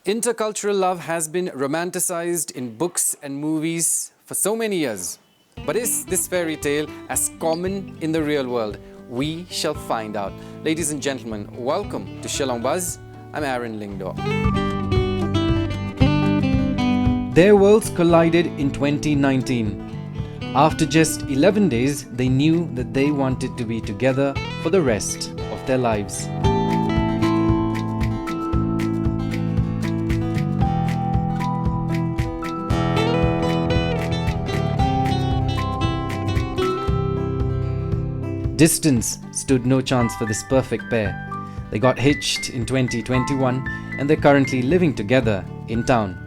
Intercultural love has been romanticized in books and movies for so many years. But is this fairy tale as common in the real world? We shall find out. Ladies and gentlemen, welcome to Shillong Buzz. I'm Aaron Lingdor. Their worlds collided in 2019. After just 11 days, they knew that they wanted to be together for the rest of their lives. Distance stood no chance for this perfect pair. They got hitched in 2021 and they're currently living together in town.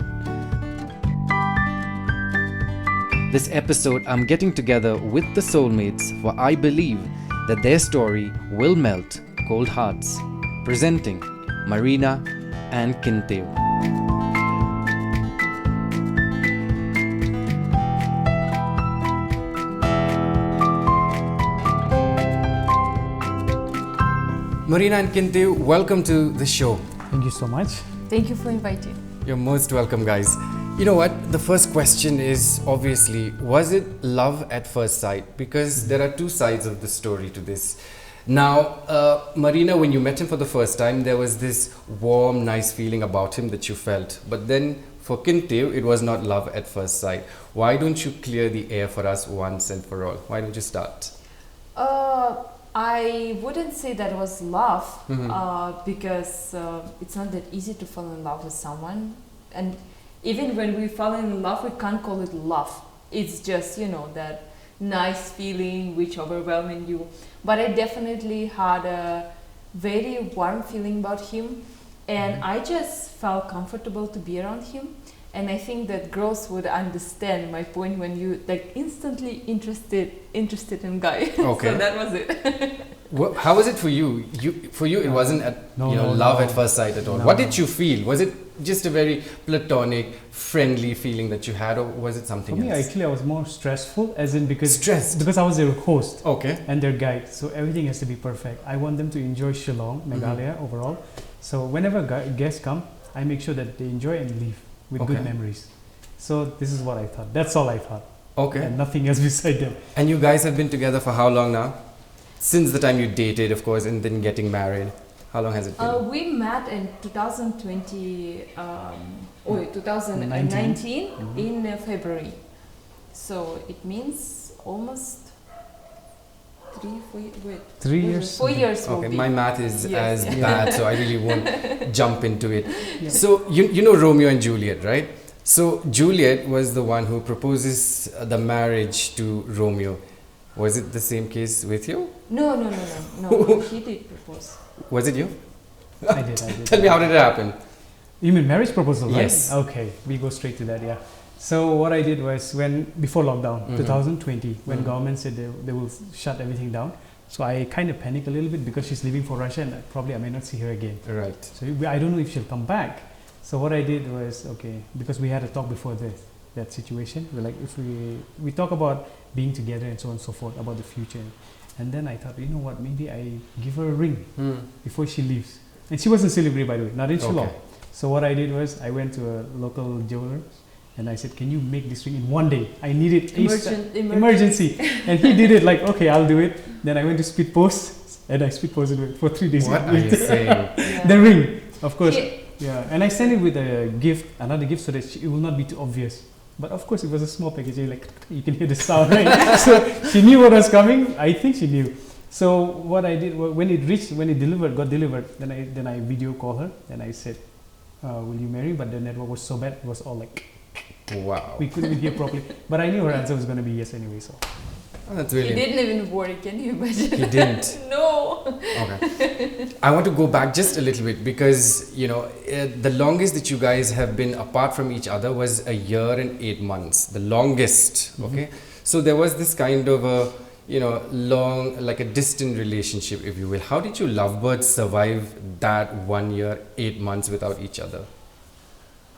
This episode, I'm getting together with the soulmates, for I believe that their story will melt cold hearts. Presenting Marina and Kyntiew. Marina and Kyntiew, welcome to the show. Thank you so much. Thank you for inviting. You're most welcome, guys. You know what? The first question is obviously, was it love at first sight? Because there are two sides of the story to this. Now, Marina, when you met him for the first time, there was this warm, nice feeling about him that you felt. But then for Kyntiew, it was not love at first sight. Why don't you clear the air for us once and for all? Why don't you start? I wouldn't say that was love because it's not that easy to fall in love with someone. And even when we fall in love, we can't call it love. It's just, that nice feeling which overwhelming you. But I definitely had a very warm feeling about him. And I just felt comfortable to be around him. And I think that girls would understand my point when you instantly interested in guy. Okay. So that was it. How was it for you? For you, it wasn't love at first sight at all. No. What did you feel? Was it just a very platonic, friendly feeling that you had, or was it something For me, else? actually, I was more stressful, as in because Stressed? because I was their host Okay. and their guide, so everything has to be perfect. I want them to enjoy Shillong, Meghalaya overall. So whenever guests come, I make sure that they enjoy and leave with good memories. So this is what I thought. That's all I thought. Okay. And nothing else beside that. And you guys have been together for how long now? Since the time you dated, of course, and then getting married. How long has it been? We met in 2019 in February. So it means almost 3 years. 4 years. Okay, my math is Yes. as bad, so I really won't jump into it. Yeah. So you know Romeo and Juliet, right? So Juliet was the one who proposes the marriage to Romeo. Was it the same case with you? No. He did propose. Was it you? I did. Tell me, how did it happen? You mean marriage proposal, right? Yes. Okay, we go straight to that, yeah. So what I did was before lockdown, 2020, when government said they will shut everything down, so I kind of panicked a little bit because she's leaving for Russia and probably I may not see her again. Right. So I don't know if she'll come back. So what I did was, because we had a talk before that situation, we're like, if we talk about being together and so on and so forth, about the future. And then I thought, you know what, maybe I give her a ring before she leaves. And she was in Siliguri, by the way, not in Shillong. Okay. So what I did was, I went to a local jeweler and I said, can you make this ring in one day? I need it emergency. And he did it like, okay, I'll do it. Then I went to speed post and I speed posted it for 3 days. What are you saying? The ring, of course. Yeah, and I sent it with a gift, another gift, so that it will not be too obvious. But of course, it was a small package. Like you can hear the sound, right? So she knew what was coming. I think she knew. So what I did when it got delivered, then I video call her and I said, "Will you marry?" But the network was so bad; it was all like, wow. we couldn't even hear properly. But I knew her answer was going to be yes anyway. So that's really. He didn't even worry. Can you imagine? He didn't. No. Okay. I want to go back just a little bit because, the longest that you guys have been apart from each other was 1 year and 8 months. The longest. Okay. So there was this kind of a, long, like a distant relationship, if you will. How did you lovebirds survive that 1 year, 8 months without each other?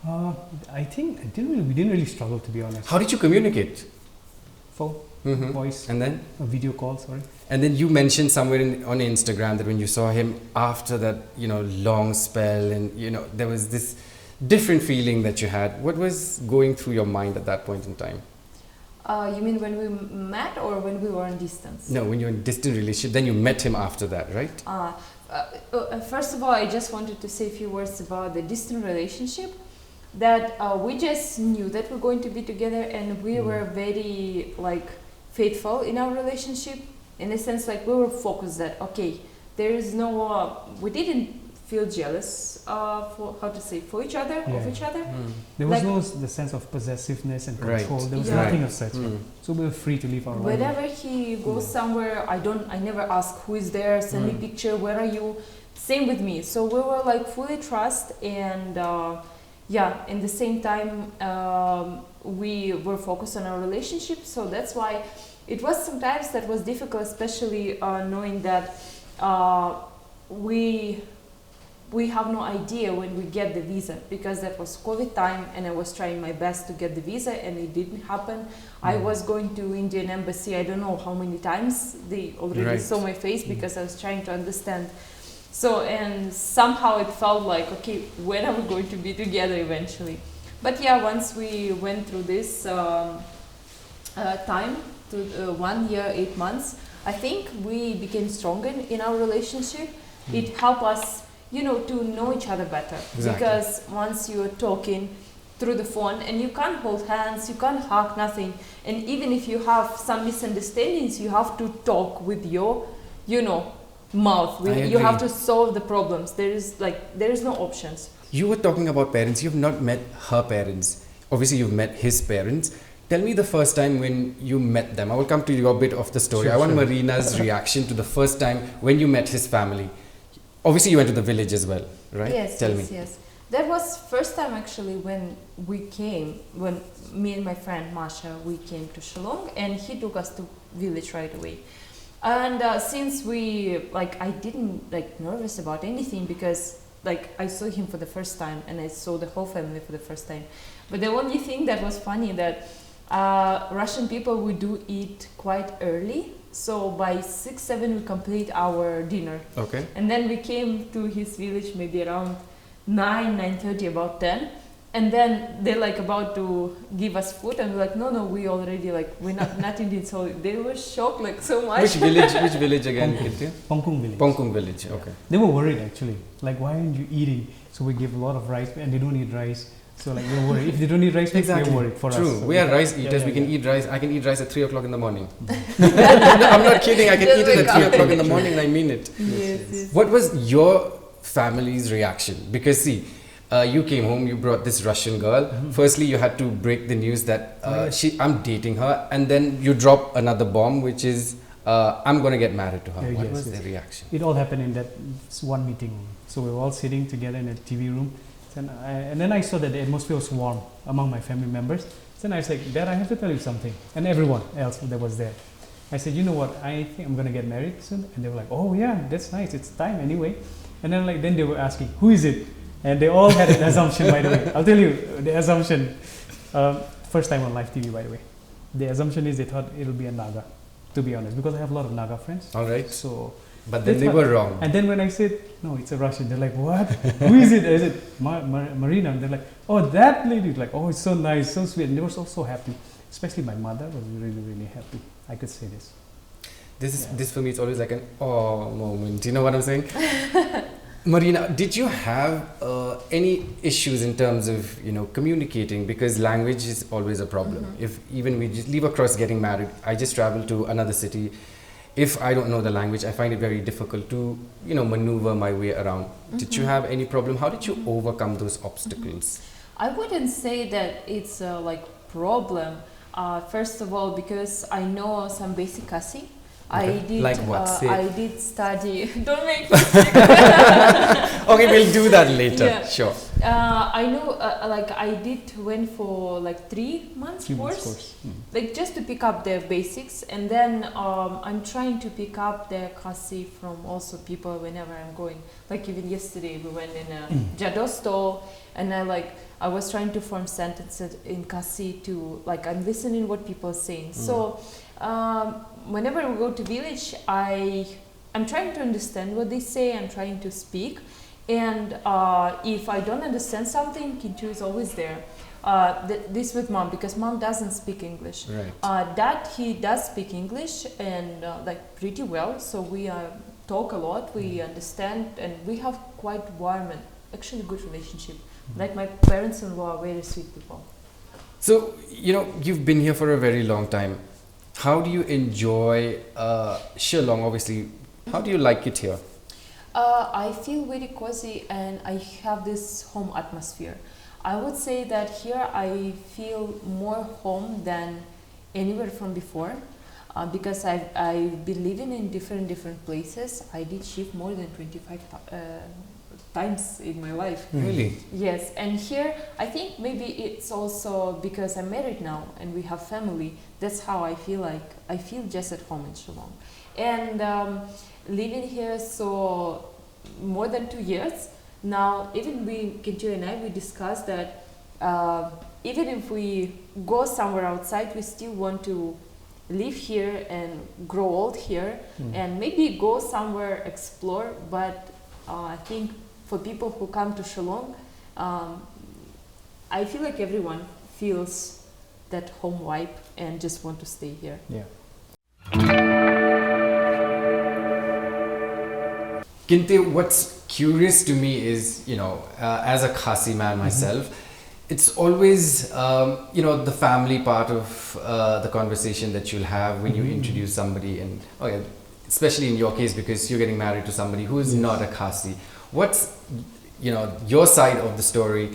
I think we didn't really struggle, to be honest. How did you communicate? Phone, voice, And then? a video call, sorry. And then you mentioned somewhere on Instagram that when you saw him after that, long spell and, there was this different feeling that you had. What was going through your mind at that point in time? You mean when we met or when we were in distance? No, when you're in distant relationship, then you met him after that, right? First of all, I just wanted to say a few words about the distant relationship. That we just knew that we're going to be together, and we were very like faithful in our relationship. In a sense, like we were focused that okay, there is no. We didn't feel jealous for each other of each other. There was no the sense of possessiveness and control. There was nothing of such. So we were free to live our life. Whenever he goes somewhere, I never ask who is there, send me picture, where are you? Same with me. So we were like fully trust, and in the same time we were focused on our relationship. So that's why it was sometimes that was difficult, especially knowing that we have no idea when we get the visa, because that was COVID time and I was trying my best to get the visa and it didn't happen. I was going to Indian embassy, I don't know how many times. They already saw my face because I was trying to understand. So, and somehow it felt like, okay, when are we going to be together eventually? But yeah, once we went through this time, to 1 year, 8 months, I think we became stronger in our relationship. It helped us, to know each other better. Exactly. Because once you're talking through the phone and you can't hold hands, you can't hug, nothing. And even if you have some misunderstandings, you have to talk with your, mouth. You have to solve the problems. There is no options. You were talking about parents. You've not met her parents. Obviously, you've met his parents. Tell me the first time when you met them. I will come to your bit of the story. I want Marina's reaction to the first time when you met his family. Obviously, you went to the village as well, right? Yes, yes. That was first time actually when me and my friend Masha, we came to Shillong, and he took us to village right away. And since I didn't nervous about anything, because I saw him for the first time and I saw the whole family for the first time. But the only thing that was funny that Russian people, we do eat quite early. So by 6, 7 we complete our dinner. Okay. And then we came to his village maybe around 9:30, about 10. And then they're about to give us food, and we're like, no, we already we're not Indian. So they were shocked so much. Which village again? Pongkung village. Pongkung village, okay. They were worried actually. Why aren't you eating? So we give a lot of rice, and they don't eat rice. So we're worried. If they don't eat rice, we're worried for us. True. So we are rice eaters. We can eat rice. I can eat rice at 3 o'clock in the morning. I'm not kidding. I can eat it at 3 o'clock in the morning, and I mean it. Yes. What was your family's reaction? Because see, you came home, you brought this Russian girl. Firstly, you had to break the news that I'm dating her, and then you drop another bomb, which is I'm going to get married to her. What was their reaction? It all happened in that one meeting. So we were all sitting together in a TV room, and then I saw that the atmosphere was warm among my family members. Then I was like, Dad, I have to tell you something, and everyone else that was there. I said, you know what? I think I'm going to get married soon. And they were like, oh yeah, that's nice. It's time anyway. And then then they were asking, who is it? And they all had an assumption, by the way. I'll tell you the assumption. First time on live TV, by the way. The assumption is they thought it'll be a Naga, to be honest, because I have a lot of Naga friends. All right. But then they were wrong. And then when I said, no, it's a Russian, they're like, what? Who is it? I said, Marina. And they're like, oh, that lady. Oh, it's so nice, so sweet. And they were so happy. Especially my mother was really, really happy. I could say this. This for me, it's always like an oh moment. You know what I'm saying? Marina, did you have any issues in terms of communicating? Because language is always a problem. If even we just leave across getting married, I just travel to another city. If I don't know the language, I find it very difficult to maneuver my way around. Did you have any problem? How did you overcome those obstacles? I wouldn't say that it's a problem. First of all, because I know some basic Kasi. Okay. I did study. Don't make me sick. Okay, we'll do that later. Yeah. Sure. I know, I went for 3 months course. Just to pick up the basics, and then I'm trying to pick up the Kasi from also people whenever I'm going. Even yesterday we went in a Jadosto, and I was trying to form sentences in Kasi to I'm listening what people are saying. So. Whenever we go to village, I'm trying to understand what they say. I'm trying to speak, And if I don't understand something, Kyntiew is always there. This with mom, because mom doesn't speak English. Right. Dad, he does speak English and like pretty well. So we talk a lot, we understand, and we have quite warm and actually good relationship. Like my parents-in-law are very sweet people. So, you've been here for a very long time. How do you enjoy Shillong? Obviously, how do you like it here? I feel very cozy and I have this home atmosphere. I would say that here I feel more home than anywhere from before, because I've been living in different places. I did shift more than 25 times in my life. Really? Yes, and here I think maybe it's also because I'm married now and we have family. That's how I feel like I feel just at home in Shillong. And living here so more than 2 years now, even Kyntiew and I, we discussed that even if we go somewhere outside, we still want to live here and grow old here and maybe go somewhere explore. But I think for people who come to Shillong, I feel like everyone feels that home vibe and just want to stay here. Yeah. Kyntiew, what's curious to me is, as a Khasi man myself, it's always, the family part of the conversation that you'll have when you introduce somebody, and especially in your case, because you're getting married to somebody who is not a Khasi. What's, your side of the story,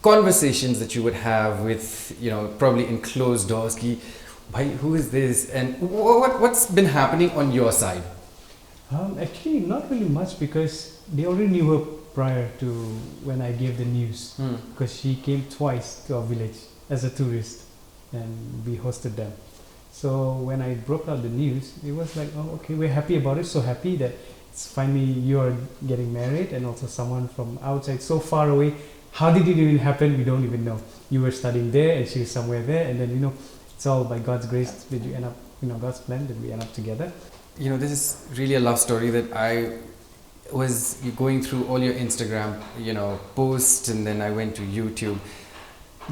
conversations that you would have with, probably in closed doors, who is this, and what's been happening on your side? Actually, not really much, because they already knew her prior to when I gave the news, because she came twice to our village as a tourist and we hosted them. So when I broke out the news, it was like, oh, okay, we're happy about it, so happy that it's finally you're getting married and also someone from outside so far away. How did it even happen? We don't even know. You were studying there and she's somewhere there, and then it's all by God's grace that you end up, God's plan that we end up together. This is really a love story that I was going through all your Instagram, posts, and then I went to YouTube.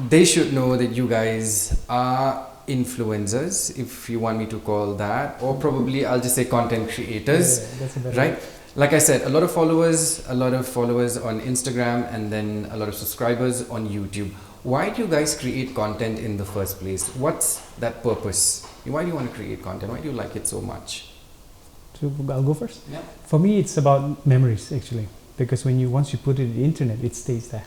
They should know that you guys are influencers, if you want me to call that, or probably I'll just say content creators, that's a better right? word. Like I said, a lot of followers on Instagram, and then a lot of subscribers on YouTube. Why do you guys create content in the first place? What's that purpose? Why do you want to create content? Why do you like it so much? I'll go first. Yeah. For me, it's about memories actually, because once you put it on the internet, it stays there.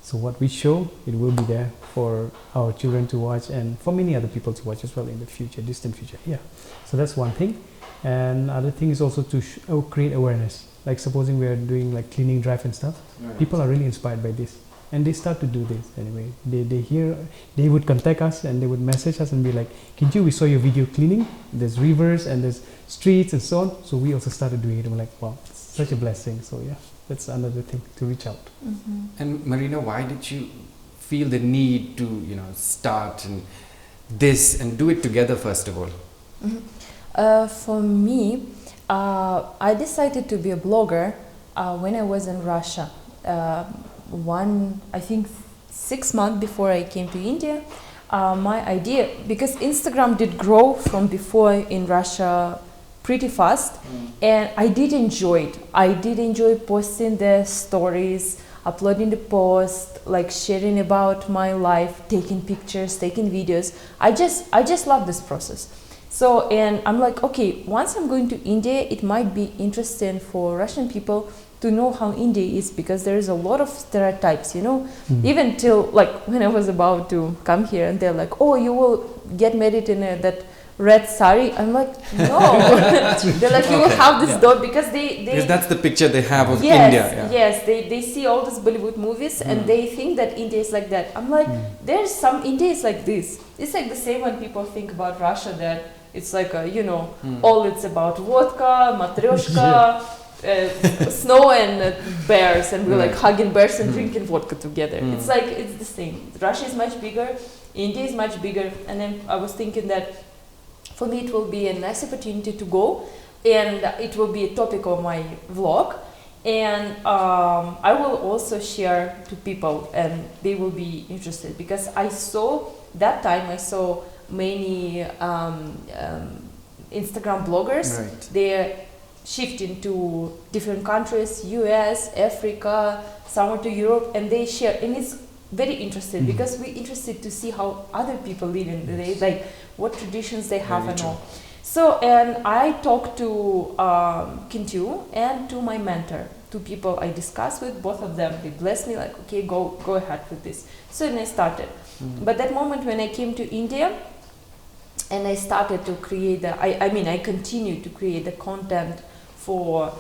So what we show, it will be there for our children to watch and for many other people to watch as well in the future, distant future. Yeah. So that's one thing. And other thing is also to create awareness. Like supposing we are doing like cleaning drive and stuff, Right. people are really inspired by this. And they start to do this anyway. They would contact us and they would message us and be like, Kyntiew, we saw your video cleaning. There's rivers and there's streets and so on. So we also started doing it. And we're like, wow, it's such a blessing. So yeah, that's another thing to reach out. And Marina, why did you feel the need to, start and do it together first of all? For me, I decided to be a blogger when I was in Russia. I think 6 months before I came to India, my idea, because Instagram did grow from before in Russia pretty fast, and I did enjoy it. I did enjoy posting the stories, uploading the post, like sharing about my life, taking pictures, taking videos. I just love this process. So, and I'm like, okay, once I'm going to India, it might be interesting for Russian people to know how India is, because there is a lot of stereotypes, even till like when I was about to come here and they're like, oh, you will get married in that red sari. I'm like, no. They're like, you will have this dot, because because that's the picture they have of yes, India. Yeah. Yes, they see all these Bollywood movies and they think that India is like that. I'm like, there's some India is like this. It's like the same when people think about Russia, that it's like a, all it's about vodka, matryoshka, snow and bears, and we're like hugging bears and drinking vodka together. It's like, it's the same. Russia is much bigger, India is much bigger, and then I was thinking that for me it will be a nice opportunity to go, and it will be a topic of my vlog. And I will also share to people, and they will be interested, because I saw many Instagram bloggers. Right. They're shifting to different countries, US, Africa, somewhere to Europe, and they share, and it's very interesting because we're interested to see how other people live in the day, like what traditions they have and all. So, and I talked to Kyntiew and to my mentor, two people I discussed with, both of them. They blessed me, like, okay, go ahead with this. So then I started. But that moment when I came to India, and I started to create I continued to create the content for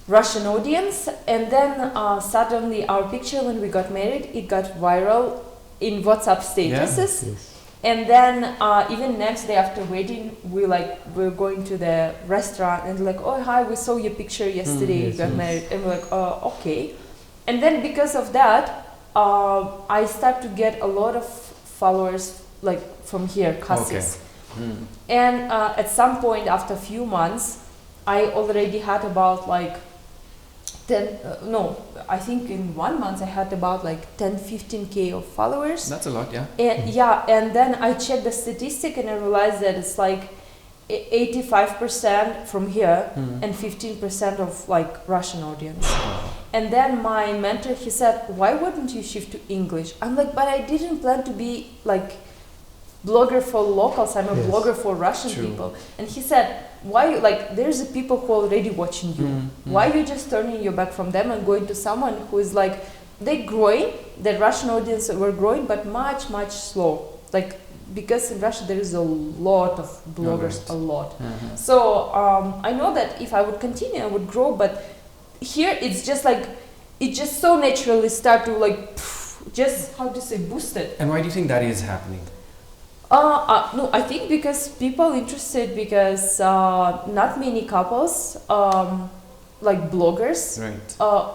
Russian audience, and then suddenly our picture when we got married, it got viral in WhatsApp statuses. Yeah. Yes. And then even next day after wedding, we're going to the restaurant, and like, oh hi, we saw your picture yesterday, you got married, and we're like, okay. And then because of that, I start to get a lot of followers like from here, Cassis. And at some point after a few months, I already had about like 10, I think in 1 month I had about like 10-15K of followers. That's a lot, yeah. And and then I checked the statistic and I realized that it's like 85% from here and 15% of like Russian audience. And then my mentor, he said, why wouldn't you shift to English? I'm like, but I didn't plan to be like blogger for locals, I'm a blogger for Russian people. And he said, why, like, there's a people who are already watching you. Why you just turning your back from them and going to someone who is like, they growing, the Russian audience were growing, but much, much slow. Like, because in Russia there is a lot of bloggers, a lot. So I know that if I would continue, I would grow, but here it's just like, it just so naturally start to like, just, how to say, boost it. And why do you think that is happening? No, I think because people interested, because not many couples, like bloggers,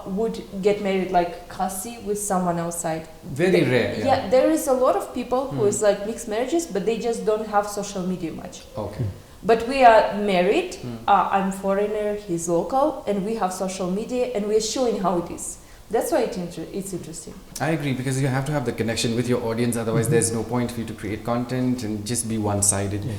would get married like Kasi with someone outside. Very rare. Yeah, there is a lot of people who is like mixed marriages, but they just don't have social media much. Okay. But we are married, I'm foreigner, he's local, and we have social media, and we're showing how it is. That's why it's interesting. I agree, because you have to have the connection with your audience, otherwise there's no point for you to create content and just be one-sided. Yeah.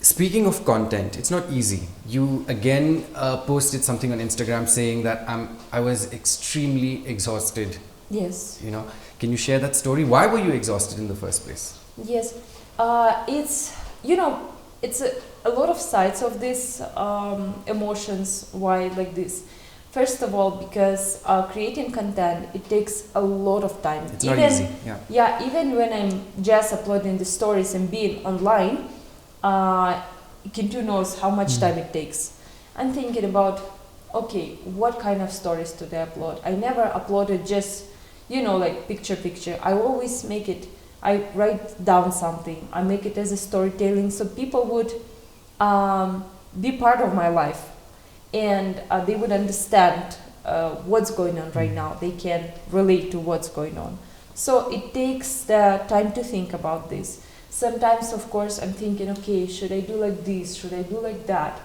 Speaking of content, it's not easy. You again posted something on Instagram saying that I was extremely exhausted. Yes. You know, can you share that story? Why were you exhausted in the first place? Yes, it's, you know, it's a lot of sides of this emotions. Why like this? First of all, because creating content, it takes a lot of time. It's not easy. Yeah, even when I'm just uploading the stories and being online, Kyntiew knows how much time it takes. I'm thinking about, okay, what kind of stories do they upload? I never uploaded just, you know, like picture. I always make it, I write down something. I make it as a storytelling, so people would be part of my life. And they would understand what's going on right now. They can relate to what's going on. So it takes the time to think about this. Sometimes, of course, I'm thinking, okay, should I do like this? Should I do like that?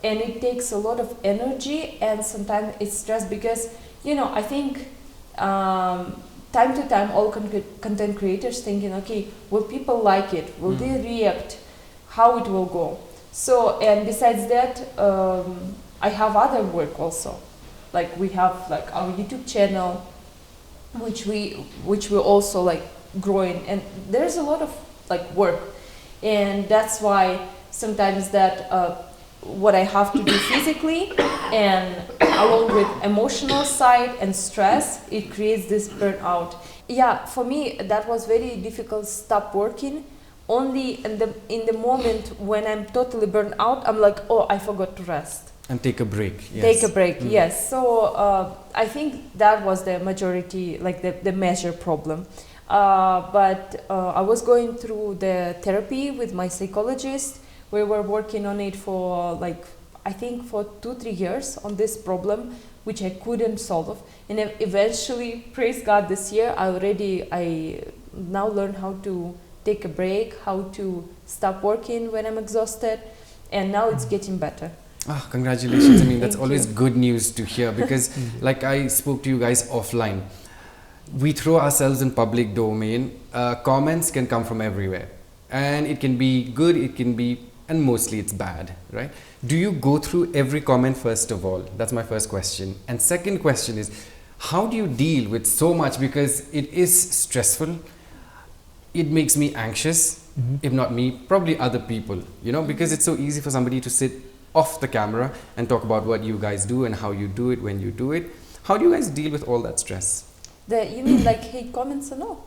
And it takes a lot of energy, and sometimes it's stress because, you know, I think time to time all content creators thinking, okay, will people like it? Will they react? How it will go? So, and besides that, I have other work also, like we have like our YouTube channel, which we also like growing, and there's a lot of like work, and that's why sometimes that what I have to do physically and along with emotional side and stress, it creates this burnout. Yeah, for me that was very difficult. Stop working. Only in the moment when I'm totally burnt out, I'm like, oh, I forgot to rest. And take a break. Yes. Take a break, yes. So I think that was the majority, like the major problem. But I was going through the therapy with my psychologist. We were working on it for like, I think for 2-3 years on this problem, which I couldn't solve. And eventually, praise God, this year I now learned how to take a break, how to stop working when I'm exhausted, and now it's getting better. Ah, congratulations. I mean, that's Thank always you. good news to hear because, like I spoke to you guys offline, we throw ourselves in public domain. Comments can come from everywhere, and it can be good, it can be, and mostly it's bad, right? Do you go through every comment first of all? That's my first question. And second question is, how do you deal with so much? Because it is stressful. It makes me anxious. If not me, probably other people, you know, because it's so easy for somebody to sit off the camera and talk about what you guys do and how you do it when you do it. How do you guys deal with all that stress? You mean like hate comments or no?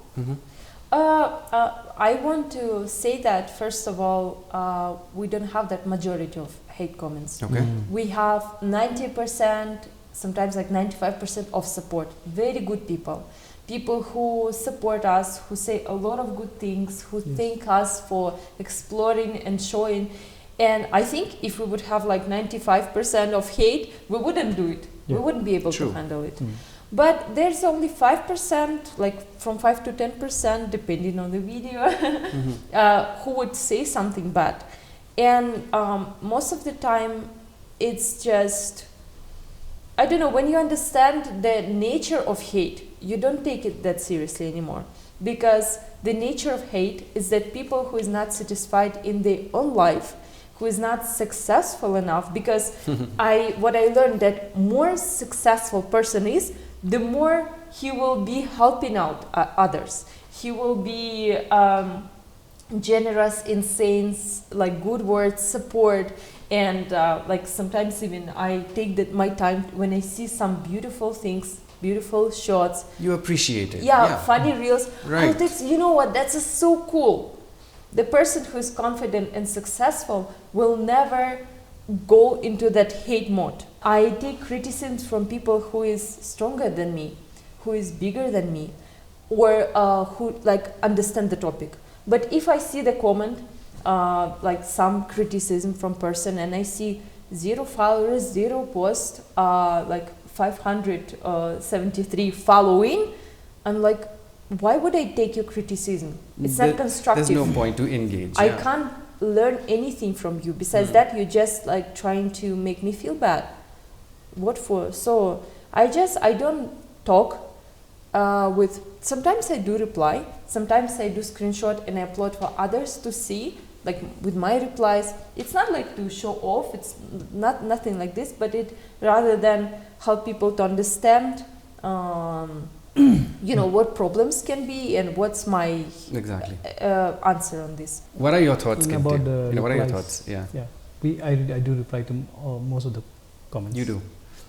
I want to say that first of all, we don't have that majority of hate comments. Okay. We have 90%, sometimes like 95% of support. Very good people. People who support us, who say a lot of good things, who thank us for exploring and showing. And I think if we would have like 95% of hate, we wouldn't do it. We wouldn't be able to handle it. But there's only 5%, like from 5 to 10%, depending on the video, who would say something bad. And most of the time, it's just, I don't know, when you understand the nature of hate, you don't take it that seriously anymore. Because the nature of hate is that people who is not satisfied in their own life, who is not successful enough, because what I learned that more successful person is, the more he will be helping out others. He will be generous in saying like good words, support, and like sometimes even I take my time when I see some beautiful things, beautiful shots. You appreciate it. Yeah, funny reels. Right. Oh, that's, you know what, that's just so cool. The person who is confident and successful will never go into that hate mode. I take criticisms from people who is stronger than me, who is bigger than me, or who like understand the topic. But if I see the comment, like some criticism from person, and I see 0 followers, 0 post, like 573 following, I'm like, why would I take your criticism? It's not constructive. There's no point to engage. I can't learn anything from you. Besides that, you're just like trying to make me feel bad. What for? So I don't talk with, sometimes I do reply, sometimes I do screenshot and I upload for others to see, like with my replies. It's not like to show off, it's nothing like this, but it rather than help people to understand you know, what problems can be and what's my answer on this. What are your thoughts, Kyntiew? About the You know, what are your replies? thoughts? Yeah. I do reply to most of the comments. You do.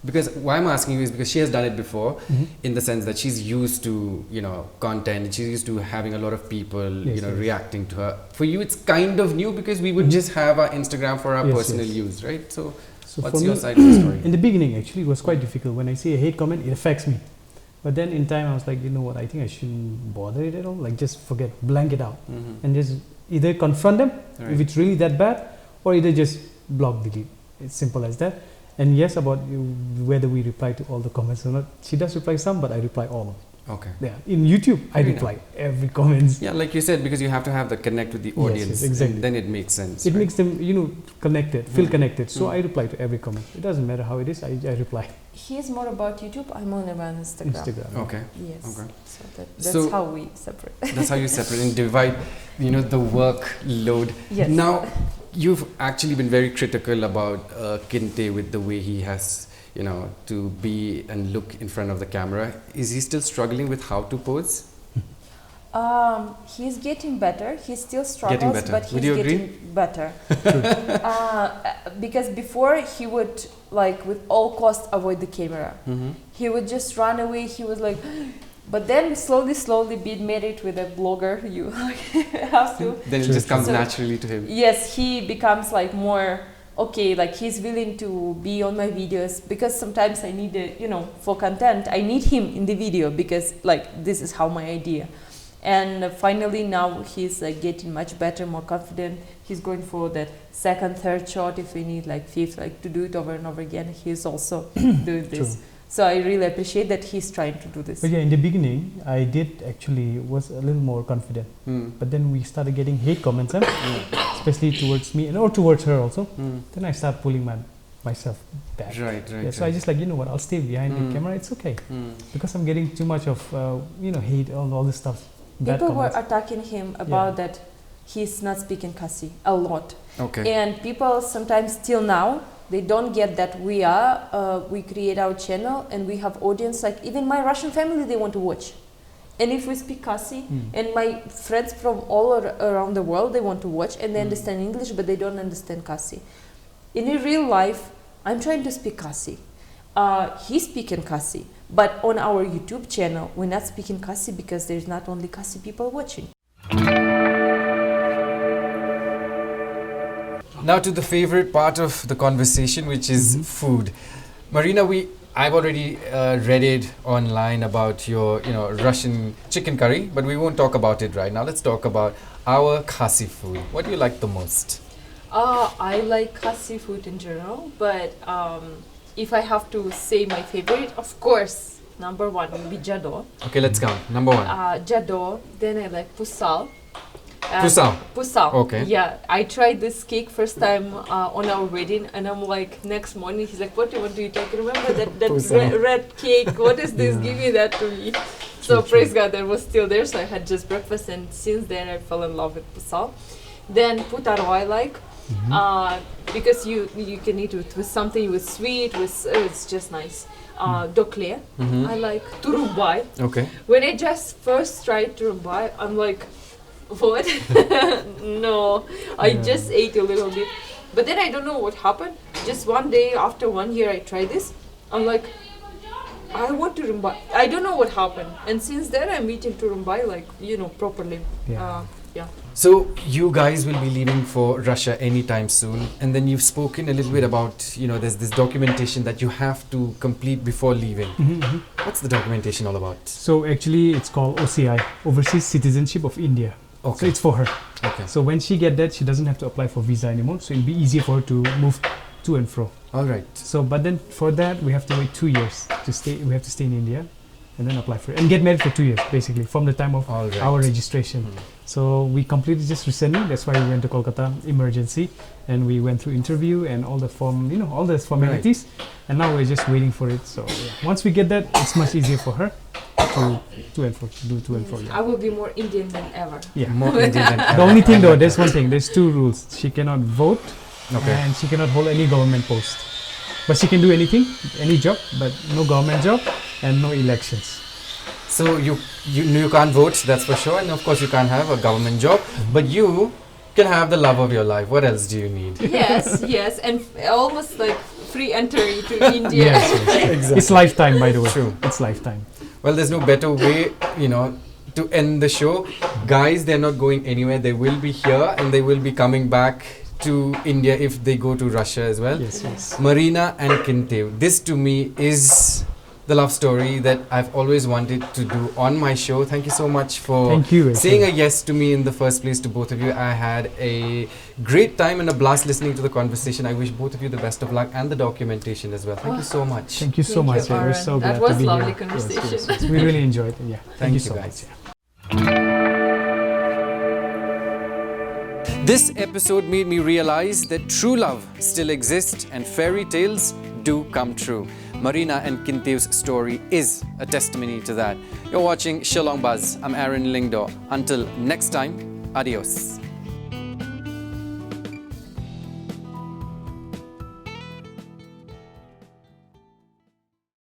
Because why I'm asking you is because she has done it before, in the sense that she's used to, you know, content, she's used to having a lot of people, reacting to her. For you, it's kind of new because we would just have our Instagram for our personal use, right? So what's your side of the story? In the beginning, actually, it was quite difficult. When I see a hate comment, it affects me. But then in time, I was like, you know what, I think I shouldn't bother it at all. Like, just forget, blank it out. And just either confront them, if it's really that bad, or either just block, delete. It's simple as that. And yes, about whether we reply to all the comments or not, she does reply some, but I reply all of them. Okay. Yeah. In YouTube, I reply every comment. Yeah, like you said, because you have to have the connect with the audience. Yes, exactly. Then it makes sense. It makes them, you know, connected, feel connected. So I reply to every comment. It doesn't matter how it is, I reply. He's more about YouTube, I'm more about Instagram. Okay. Yes. Okay. So that's how we separate. That's how you separate and divide, you know, the workload. Yes. Now, you've actually been very critical about Kyntiew with the way he has, you know, to be and look in front of the camera. Is he still struggling with how to pose? He's getting better. He still struggles, but he's getting better. Because before he would, like, with all costs avoid the camera. He would just run away. He was like, but then slowly being married with a blogger, you have to. Then it just comes naturally to him. Yes, he becomes like more, okay, like he's willing to be on my videos, because sometimes I need, you know, for content, I need him in the video because like this is how my idea. And finally now he's getting much better, more confident. He's going for that second, third shot if we need, like fifth, like to do it over and over again. He's also doing this. So I really appreciate that he's trying to do this. But yeah, in the beginning, I did actually was a little more confident. But then we started getting hate comments, especially towards me or towards her also. Then I started pulling my myself back. Right. Yeah, so I just like, you know what, I'll stay behind the camera, it's okay. Because I'm getting too much of, hate, all this stuff. People were attacking him about that he's not speaking Khasi a lot. Okay. And people sometimes till now, they don't get that we create our channel and we have audience, like even my Russian family, they want to watch. And if we speak Khasi, and my friends from all around the world, they want to watch and they understand English, but they don't understand Khasi. In real life, I'm trying to speak Khasi. He's speaking Khasi, but on our YouTube channel, we're not speaking Khasi because there's not only Khasi people watching. Now to the favorite part of the conversation, which is food. Marina, I've already read it online about your, Russian chicken curry, but we won't talk about it right now. Let's talk about our Khasi food. What do you like the most? I like Khasi food in general, but if I have to say my favorite, of course, number one will be jado. Okay, let's count. Number one. Jado. Then I like pusal. Pusal. Okay. Yeah, I tried this cake first time on our wedding, and I'm like, next morning, he's like, what do you want to eat? I can remember that red cake. What is this? Give me that to me. So praise God, that was still there. So I had just breakfast, and since then I fell in love with pusal. Then putaro I like. Because you can eat it with something with sweet, it's just nice. Dokle, I like turumbai. Okay. When I just first tried turumbai, I'm like, what? No, I just ate a little bit. But then I don't know what happened. Just one day after 1 year I tried this. I'm like, I want turumbai. I don't know what happened. And since then I'm eating turumbai like, properly. Yeah. So you guys will be leaving for Russia anytime soon, and then you've spoken a little bit about, there's this documentation that you have to complete before leaving. What's the documentation all about? So actually it's called OCI, Overseas Citizenship of India. Okay. So it's for her. Okay. So when she get that, she doesn't have to apply for visa anymore. So it'll be easier for her to move to and fro. All right. So, but then for that, we have to wait 2 years to stay. We have to stay in India and then apply for it and get married for 2 years, basically, from the time of our registration. So we completed just recently. That's why we went to Kolkata emergency, and we went through interview and all the all the formalities. And now we're just waiting for it. So once we get that, it's much easier for her to do to and fro. I will be more Indian than ever. Yeah, more Indian than ever. The only thing though, there's one thing. There's 2 rules. She cannot vote, and she cannot hold any government post. But she can do anything, any job, but no government job and no elections. So you can't vote, that's for sure, and of course you can't have a government job, but you can have the love of your life. What else do you need? Yes, and almost like free entry to India. Yes, exactly. It's lifetime, by the way. True. It's lifetime. Well, there's no better way, to end the show. Guys, they're not going anywhere. They will be here, and they will be coming back to India if they go to Russia as well. Yes. Marina and Kyntiew. This to me is the love story that I've always wanted to do on my show. Thank you so much for saying a yes to me in the first place, to both of you. I had a great time and a blast listening to the conversation. I wish both of you the best of luck and the documentation as well. Thank you so much. Thank you so much. We're so glad to be here. That was lovely conversation. Yes. We really enjoyed it. Yeah. Thank you so guys. much. This episode made me realize that true love still exists and fairy tales do come true. Marina and Kynthiew's story is a testimony to that. You're watching Shillong Buzz. I'm Aaron Lingdo. Until next time, adios.